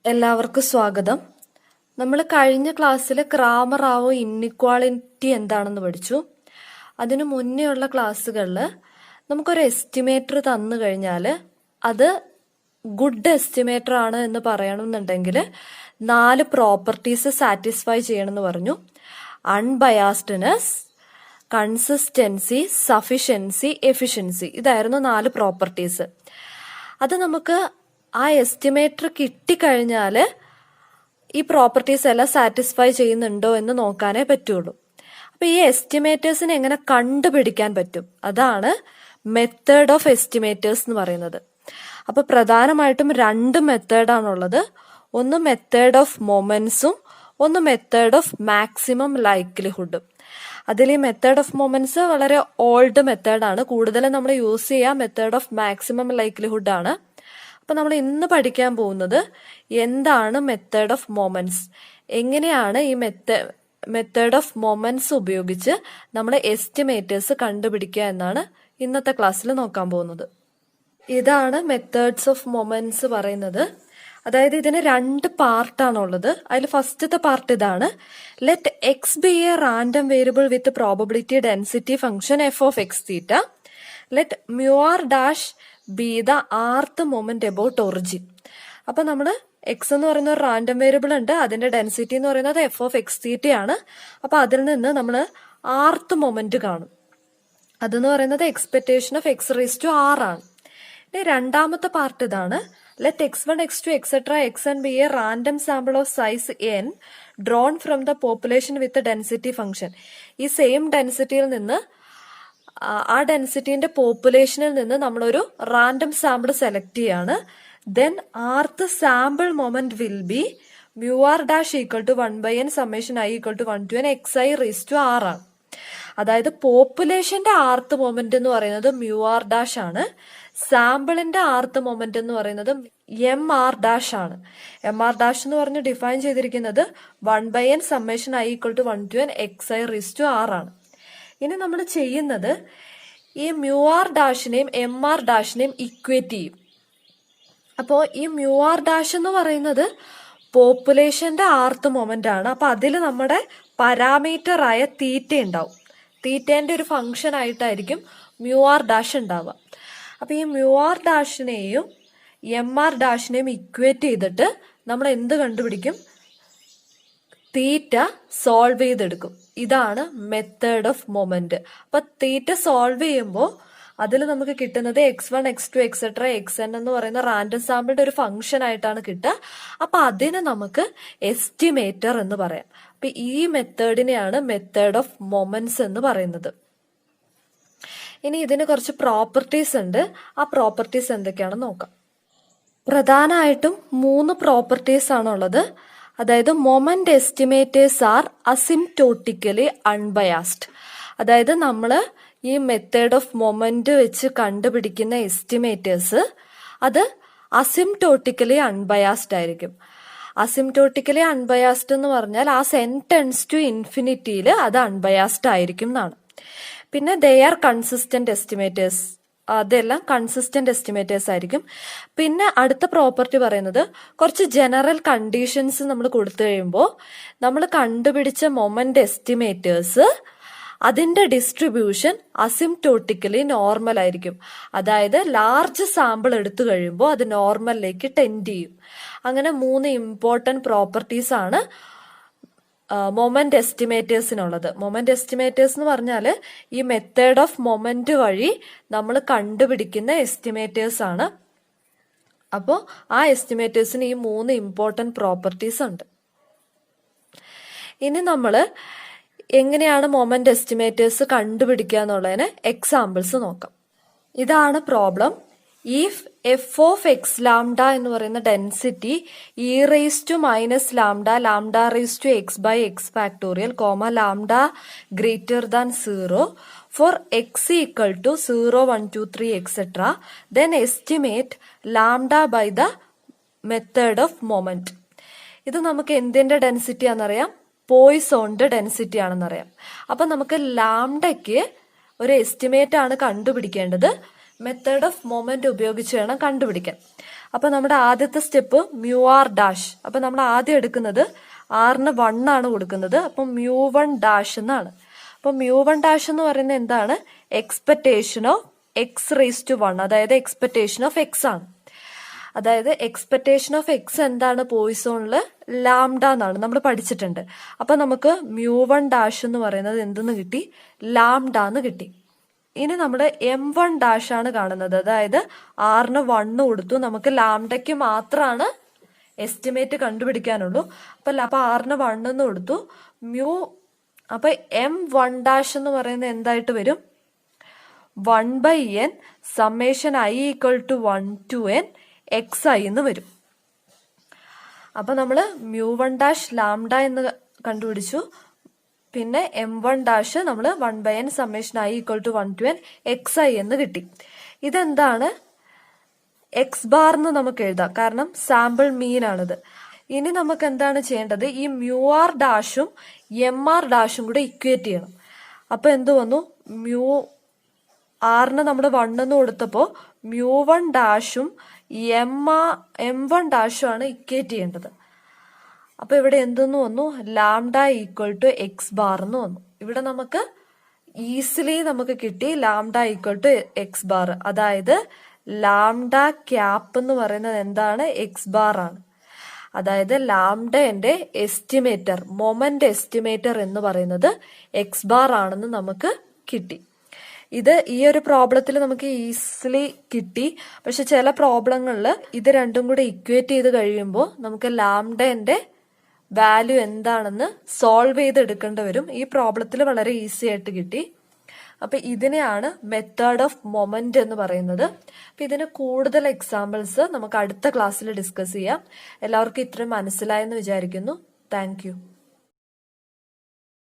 എല്ലാവർക്കും സ്വാഗതം. നമ്മൾ കഴിഞ്ഞ ക്ലാസ്സിൽ ക്രാമറാവോ ഇന്നിക്വാളിറ്റി എന്താണെന്ന് പഠിച്ചു. അതിനു മുന്നേ ഉള്ള ക്ലാസ്സുകളിൽ നമുക്കൊരു എസ്റ്റിമേറ്റർ തന്നു കഴിഞ്ഞാൽ അത് ഗുഡ് എസ്റ്റിമേറ്റർ ആണ് എന്ന് പറയണമെന്നുണ്ടെങ്കിൽ 4 പ്രോപ്പർട്ടീസ് സാറ്റിസ്ഫൈ ചെയ്യണമെന്ന് പറഞ്ഞു. അൺബയാസ്ഡ്നെസ്, കൺസിസ്റ്റൻസി, സഫിഷ്യൻസി, എഫിഷ്യൻസി. ഇതായിരുന്നു 4 പ്രോപ്പർട്ടീസ്. അത് നമുക്ക് ആ എസ്റ്റിമേറ്റർ കിട്ടിക്കഴിഞ്ഞാൽ ഈ പ്രോപ്പർട്ടീസ് എല്ലാം സാറ്റിസ്ഫൈ ചെയ്യുന്നുണ്ടോ എന്ന് നോക്കാനേ പറ്റുള്ളൂ. അപ്പൊ ഈ എസ്റ്റിമേറ്റേഴ്സിനെ എങ്ങനെ കണ്ടുപിടിക്കാൻ പറ്റും, അതാണ് മെത്തേഡ് ഓഫ് എസ്റ്റിമേറ്റേഴ്സ് എന്ന് പറയുന്നത്. അപ്പൊ പ്രധാനമായിട്ടും 2 മെത്തേഡാണുള്ളത്. ഒന്ന് മെത്തേഡ് ഓഫ് മൊമെന്റ്സും ഒന്ന് മെത്തേഡ് ഓഫ് മാക്സിമം ലൈക്ലിഹുഡും. അതിൽ ഈ മെത്തേഡ് ഓഫ് മൊമെന്റ്സ് വളരെ ഓൾഡ് മെത്തേഡാണ്. കൂടുതലും നമ്മൾ യൂസ് ചെയ്യുക മെത്തേഡ് ഓഫ് മാക്സിമം ലൈക്ലിഹുഡ് ആണ്. അപ്പൊ നമ്മൾ ഇന്ന് പഠിക്കാൻ പോകുന്നത് എന്താണ് മെത്തേഡ് ഓഫ് മൊമെന്റ്സ്, എങ്ങനെയാണ് ഈ മെത്തേഡ് ഓഫ് മൊമെന്റ്സ് ഉപയോഗിച്ച് നമ്മൾ എസ്റ്റിമേറ്റേഴ്സ് കണ്ടുപിടിക്കുക എന്നാണ് ഇന്നത്തെ ക്ലാസ്സിൽ നോക്കാൻ പോകുന്നത്. ഇതാണ് മെത്തേഡ്സ് ഓഫ് മൊമെന്റ്സ് പറയുന്നത്. അതായത് ഇതിന് 2 പാർട്ടാണുള്ളത്. അതിൽ ഫസ്റ്റത്തെ പാർട്ട് ഇതാണ്: let X be a random variable with probability density function F of X theta. Let mu R dash be the rth moment about origin. അപ്പൊ നമ്മള് എക്സ് എന്ന് പറയുന്ന ഒരു റാൻഡം വേരിയബിൾ ഉണ്ട്, അതിന്റെ ഡെൻസിറ്റി എന്ന് പറയുന്നത് എഫ് ഓഫ് എക്സ് തീറ്റയാണ്. അപ്പൊ അതിൽ നിന്ന് നമ്മൾ ആർത്ത് മൊമെന്റ് കാണും. അതെന്ന് പറയുന്നത് expectation of x raise to r ആണ്. ഇനി രണ്ടാമത്തെ പാർട്ട് ഇതാണ്: let x1, x2, etc. xn be a random sample of size n drawn from the population with the density function. ഈ സെയിം ഡെൻസിറ്റിയിൽ നിന്ന്, ആ ഡെൻസിറ്റിന്റെ പോപ്പുലേഷനിൽ നിന്ന് നമ്മളൊരു റാൻഡം സാമ്പിൾ സെലക്ട് ചെയ്യാണ്. Then rth sample moment will be mu R dash equal to 1/n summation i equal to 1 to n xi raise to r ആണ്. അതായത് പോപ്പുലേഷന്റെ ആർത്ത് മൊമെന്റ് എന്ന് പറയുന്നത് മ്യൂ ആർ ഡാഷ് ആണ്. സാമ്പിളിന്റെ ആർത്ത് മൊമെന്റ് എന്ന് പറയുന്നത് എം ആർ ഡാഷ് ആണ്. എം ആർ ഡാഷ് എന്ന് പറഞ്ഞ് ഡിഫൈൻ ചെയ്തിരിക്കുന്നത് 1/n summation i equal to 1 to n xi raise to r ആണ്. ഇനി നമ്മൾ ചെയ്യുന്നത് ഈ മ്യൂ ആർ ഡാഷിനെയും എം ആർ ഡാഷിനെയും ഇക്വേറ്റ് ചെയ്യും. അപ്പോൾ ഈ മ്യൂ ആർ ഡാഷ് എന്ന് പറയുന്നത് പോപ്പുലേഷന്റെ ആർത്ത് മൊമെന്റ് ആണ്. അപ്പൊ അതിൽ നമ്മുടെ പാരാമീറ്റർ ആയ തീറ്റ ഉണ്ടാവും. തീറ്റേന്റെ ഒരു ഫംഗ്ഷൻ ആയിട്ടായിരിക്കും മ്യൂ ആർ ഡാഷ് ഉണ്ടാവുക. അപ്പൊ ഈ മ്യൂ ആർ ഡാഷിനെയും എം ആർ ഡാഷിനെയും ഇക്വേറ്റ് ചെയ്തിട്ട് നമ്മൾ എന്ത് കണ്ടുപിടിക്കും? തീറ്റ സോൾവ് ചെയ്തെടുക്കും. ഇതാണ് മെത്തേഡ് ഓഫ് മൊമെന്റ്. അപ്പൊ തീറ്റ സോൾവ് ചെയ്യുമ്പോൾ അതിൽ നമുക്ക് കിട്ടുന്നത് x1, x2, etc. xn എന്ന് പറയുന്ന റാൻഡം സാമ്പിളിന്റെ ഒരു ഫംഗ്ഷൻ ആയിട്ടാണ് കിട്ടുക. അപ്പൊ അതിന് നമുക്ക് എസ്റ്റിമേറ്റർ എന്ന് പറയാം. അപ്പൊ ഈ മെത്തേഡിനെയാണ് മെത്തേഡ് ഓഫ് മൊമെന്റ്സ് എന്ന് പറയുന്നത്. ഇനി ഇതിന് കുറച്ച് പ്രോപ്പർട്ടീസ് ഉണ്ട്. ആ പ്രോപ്പർട്ടീസ് എന്തൊക്കെയാണെന്ന് നോക്കാം. പ്രധാനമായിട്ടും 3 പ്രോപ്പർട്ടീസ് ആണുള്ളത്. അതായത് moment estimators R asymptotically unbiased. അതായത് നമ്മൾ ഈ മെത്തേഡ് ഓഫ് മൊമെന്റ് വെച്ച് കണ്ടുപിടിക്കുന്ന എസ്റ്റിമേറ്റേഴ്സ് അത് അസിംപ്റ്റോട്ടിക്കലി അൺബയാസ്ഡ് ആയിരിക്കും. അസിംപ്റ്റോട്ടിക്കലി അൺബയാസ്ഡ് എന്ന് പറഞ്ഞാൽ ആ സെന്റൻസ് ടു ഇൻഫിനിറ്റിയിൽ അത് അൺബയാസ്ഡ് ആയിരിക്കും എന്നാണ്. പിന്നെ ദേ ആർ കൺസിസ്റ്റന്റ് എസ്റ്റിമേറ്റേഴ്സ്, അതെല്ലാം കൺസിസ്റ്റന്റ് എസ്റ്റിമേറ്റേഴ്സ് ആയിരിക്കും. പിന്നെ അടുത്ത പ്രോപ്പർട്ടി പറയുന്നത് കുറച്ച് ജനറൽ കണ്ടീഷൻസ് നമ്മൾ കൊടുത്തു കഴിയുമ്പോൾ നമ്മൾ കണ്ടുപിടിച്ച മൊമെന്റ് എസ്റ്റിമേറ്റേഴ്സ് അതിന്റെ ഡിസ്ട്രിബ്യൂഷൻ അസിംപ്റ്റോട്ടിക്കലി നോർമൽ ആയിരിക്കും. അതായത് ലാർജ് സാമ്പിൾ എടുത്തു കഴിയുമ്പോൾ അത് നോർമലിലേക്ക് ടെൻഡ് ചെയ്യും. അങ്ങനെ 3 ഇമ്പോർട്ടന്റ് പ്രോപ്പർട്ടീസ് ആണ് മൊമെന്റ് എസ്റ്റിമേറ്റേഴ്സിനുള്ളത്. മൊമെന്റ് എസ്റ്റിമേറ്റേഴ്സ് എന്ന് പറഞ്ഞാൽ ഈ മെത്തേഡ് ഓഫ് മൊമെന്റ് വഴി നമ്മൾ കണ്ടുപിടിക്കുന്ന എസ്റ്റിമേറ്റേഴ്സ് ആണ്. അപ്പോൾ ആ എസ്റ്റിമേറ്റേഴ്സിന് ഈ 3 ഇമ്പോർട്ടന്റ് പ്രോപ്പർട്ടീസ് ഉണ്ട്. ഇനി നമ്മൾ എങ്ങനെയാണ് മൊമെന്റ് എസ്റ്റിമേറ്റേഴ്സ് കണ്ടുപിടിക്കുക എന്നുള്ളതിന് എക്സാമ്പിൾസ് നോക്കാം. ഇതാണ് problem. If f of x lambda എന്ന് പറയുന്ന density e raise to minus lambda, lambda raise to x by x factorial, comma lambda greater than 0 for x equal to 0, 1, 2, 3, etc. then estimate lambda by the method of moment. ഇത് നമുക്ക് എന്തിന്റെ density ആണെന്നറിയാം? പോയിസോണിന്റെ density ആണെന്നറിയാം. അപ്പൊ നമുക്ക് ലാംഡയ്ക്ക് ഒരു estimate ആണ് കണ്ടുപിടിക്കേണ്ടത്. Method of moment ഉപയോഗിച്ച് വേണം കണ്ടുപിടിക്കാൻ. അപ്പൊ നമ്മുടെ ആദ്യത്തെ സ്റ്റെപ്പ് മ്യൂ ആർ ഡാഷ്. അപ്പൊ നമ്മൾ ആദ്യം എടുക്കുന്നത് ആറിന് 1 ആണ് കൊടുക്കുന്നത്. അപ്പൊ മ്യൂ 1 ഡാഷ് എന്നാണ്. അപ്പൊ മ്യൂ 1 ഡാഷ് എന്ന് പറയുന്നത് എന്താണ്? Expectation of x raise to 1, അതായത് എക്സ്പെക്ടേഷൻ ഓഫ് എക്സ് ആണ്. അതായത് എക്സ്പെക്ടേഷൻ ഓഫ് എക്സ് എന്താണ്? പോയിസോണില് ലാംഡ എന്നാണ് നമ്മൾ പഠിച്ചിട്ടുണ്ട്. അപ്പൊ നമുക്ക് മ്യൂ 1 ഡാഷ് എന്ന് പറയുന്നത് എന്തെന്ന് കിട്ടി? ലാംഡ എന്ന് കിട്ടി. ഇനി നമ്മുടെ M1 ഡാഷ് ആണ് കാണുന്നത്. അതായത് ആറിന് 1 കൊടുത്തു, നമുക്ക് ലാംഡയ്ക്ക് മാത്രമാണ് എസ്റ്റിമേറ്റ് കണ്ടുപിടിക്കാനുള്ളൂ. അപ്പൊ ആറിന് 1 എന്ന് കൊടുത്തു. അപ്പൊ M1 ഡാഷ് എന്ന് പറയുന്നത് എന്തായിട്ട് വരും? 1/n summation i equal to 1 to n xi എന്ന് വരും. അപ്പൊ നമ്മള് മ്യൂ 1 ഡാഷ് ലാംഡ എന്ന് കണ്ടുപിടിച്ചു. പിന്നെ M1 ഡാഷ് നമ്മൾ 1/n summation i equal to 1 to n xi എന്ന് കിട്ടി. ഇതെന്താണ്? എക്സ് ബാർ എന്ന് നമുക്ക് എഴുതാം, കാരണം സാമ്പിൾ മീൻ ആണിത്. ഇനി നമുക്ക് എന്താണ് ചെയ്യേണ്ടത്? ഈ മ്യൂ ആർ ഡാഷും MR ഡാഷും കൂടെ ഇക്വേറ്റ് ചെയ്യണം. അപ്പൊ എന്ത് വന്നു? മ്യൂ ആറിന് നമ്മൾ 1 എന്ന് കൊടുത്തപ്പോ മ്യൂ 1 ഡാഷും M1 ഡാഷും ആണ് ഇക്വേറ്റ് ചെയ്യേണ്ടത്. അപ്പൊ ഇവിടെ എന്തെന്ന് വന്നു? Lambda equal to x bar എന്ന് വന്നു. ഇവിടെ നമുക്ക് ഈസിലി നമുക്ക് കിട്ടി lambda equal to x bar. അതായത് ലാംഡ ക്യാപ്പ് എന്ന് പറയുന്നത് എന്താണ്? എക്സ് ബാർ ആണ്. അതായത് ലാംഡന്റെ എസ്റ്റിമേറ്റർ, മൊമെന്റ് എസ്റ്റിമേറ്റർ എന്ന് പറയുന്നത് എക്സ് ബാർ ആണെന്ന് നമുക്ക് കിട്ടി. ഇത് ഈ ഒരു പ്രോബ്ലത്തിൽ നമുക്ക് ഈസിലി കിട്ടി. പക്ഷെ ചില പ്രോബ്ലങ്ങളിൽ ഇത് രണ്ടും കൂടെ ഇക്വേറ്റ് ചെയ്ത് കഴിയുമ്പോൾ നമുക്ക് ലാംഡന്റെ വാല്യൂ എന്താണെന്ന് സോൾവ് ചെയ്തെടുക്കേണ്ടി വരും. ഈ പ്രോബ്ലത്തിൽ വളരെ ഈസി ആയിട്ട് കിട്ടി. അപ്പൊ ഇതിനെയാണ് മെത്തേഡ് ഓഫ് മൊമെന്റ് എന്ന് പറയുന്നത്. അപ്പൊ ഇതിന് കൂടുതൽ എക്സാമ്പിൾസ് നമുക്ക് അടുത്ത ക്ലാസ്സിൽ ഡിസ്കസ് ചെയ്യാം. എല്ലാവർക്കും ഇത്രയും മനസ്സിലായെന്ന് വിചാരിക്കുന്നു. Thank you.